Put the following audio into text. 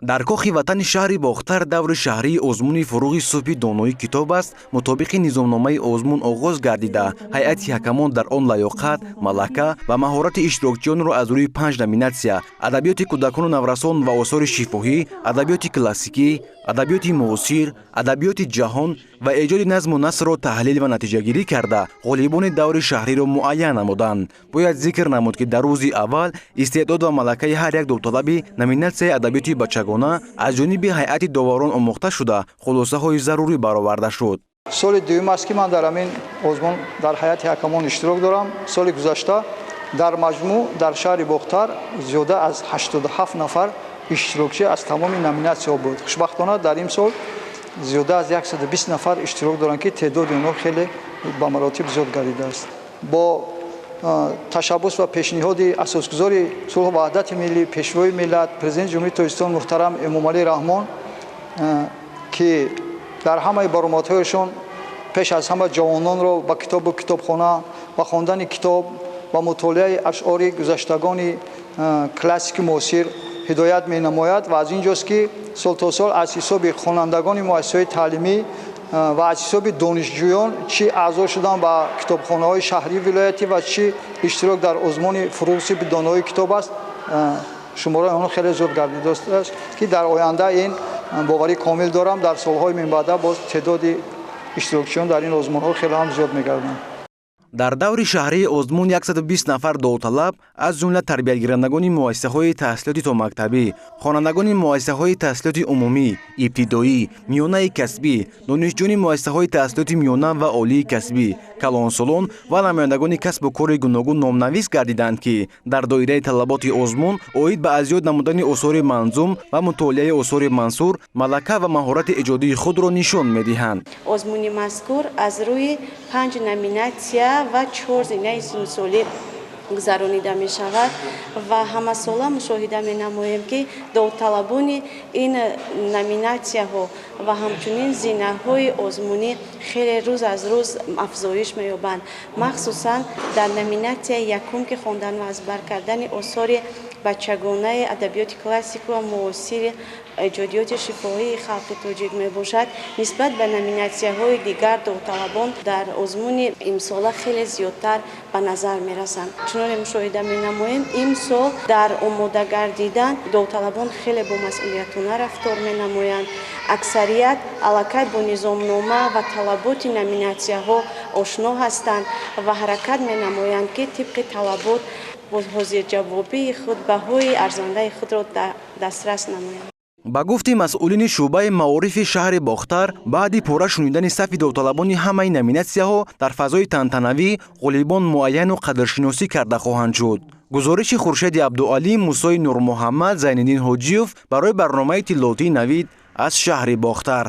дар кохи ватани шаҳри Бохтар даври шаҳрии Озмуни Фурӯғи субҳи доноӣ китоб аст, мутобиқи низомномаи Озмун оғоз гардида, ҳайати ҳакамон дар он лаёқат, малака ва маҳорати иштирокчиёнро аз рӯи 5 номинатсия: адабиёти кӯдакону наврасон ва осори шифоҳӣ, адабиёти классикӣ, адабиёти муосир, адабиёти ҷаҳон ва эҷоди назму насрро таҳлил ва натиҷагирӣ карда, ғолибони даври шаҳриро муайян намуданд. Бояд зикр намуд, ки дар рӯзи аввал истеъдод ва малакаи ҳар як довталаби номинатсияи адабиёти бачагона аз ҷониби ҳайати доварон омӯхта шуда, хулосаҳои зарурӣ бароварда шуд. соли дуюм аст ки ман дар ҳамин озмун дар ҳайати ҳакамон иштирок дорам. соли гузашта дар маҷмӯъ дар шаҳри Бохтар зиёда аз 87 нафар иштирокчӣ аз тамоми номинатсияҳо буд. хушбахтона дар имсол зиёда аз 120 нафар иштирок доранд, ки теъдоди онҳо хеле ба маротиб зиёд гардидааст. бо ташаббус ва пешниҳоди асосгузори сулҳу ваҳдати миллӣ, пешвои миллат, президенти ҷумҳурии Тоҷикистон муҳтарам Эмомалӣ Раҳмон, ки дар ҳамаи баромадҳояшон пеш аз ҳама ҷавононро ба китобу китобхона ва хондани китоб ва мутолиаи ашъори гузаштагони классики муосир ҳидоят менамояд ва аз ин ҷост ки сол то сол аз ҳисоби хонандагони муассисаҳои таълимӣ ва аз ҳисоби донишҷӯён чӣ аъзо шудан ба китобхонаҳои шаҳрии вилоятӣ ва чӣ иштирок дар озмуни Фурӯғи субҳи доноӣ китоб аст, шумораи онҳо хеле зиёд гардидааст, ки дар оянда ин боварӣ комил дорам, дар солҳои минбаъда боз теъдоди иштирокчиён дар ин озмунҳо хеле ҳам зиёд мегарданд. дар даври шаҳрии Озмун 120 нафар довталаб аз ҷумла тарбиятгирандагони муассисаҳои таҳсилоти томактабӣ, хонандагони муассисаҳои таҳсилоти умумӣ, ибтидоӣ, миёнаи касбӣ, донишҷӯёни муассисаҳои таҳсилоти миёна ва олии касбӣ, калонсолон ва намояндагони касбу кори гуногун номнавис гардиданд, ки дар доираи талаботи Озмун оид ба аз ёд намудани осори манзум ва мутолиаи осори мансур, малака ва маҳорати эҷодии худро нишон медиҳанд. Озмуни мазкур аз рӯи 5 номинатсия ва 4 зинаи симсолӣ гузаронида мешавад ва ҳамасола мушоҳида менамоем, ки довталабони ин номинатсияҳо ва ҳамчунин зинаҳои озмунӣ хеле рӯз аз рӯз афзоиш меёбанд. махсусан дар номинатсияи якум, ки хондан ва азбар кардани осори бачагонаи адабиёти классику ва муосири эҷодиёти шифоҳии халқи тоҷик мебошад, нисбат ба номинатсияҳои дигар довталабон дар озмуни имсола хеле зиёдтар ба назар мерасанд. чуноне мушоҳида менамоем, имсол дар омода гардидан довталабон хеле бомасъулиятона рафтор менамоянд. аксарият аллакай бо низомнома ва талаботи номинатсияҳо ошно ҳастанд ва ҳаракат менамоянд, ки тибқи талабот бо ҳозирҷавобии худ баҳои арзандаи худро дастрас намоянд. ба гуфти масъулини шуъбаи маорифи шаҳри Бохтар, баъди пора шунидани сафи довталабони ҳамаи номинатсияҳо дар фазои тантанавӣ ғолибон муайяну қадршиносӣ карда хоҳанд шуд. гузориши Хуршеди Абдуалӣ, Мусои Нурмуҳаммад, Зайниддин Ҳоҷиев барои барномаи иттилоотии Навид аз шаҳри Бохтар.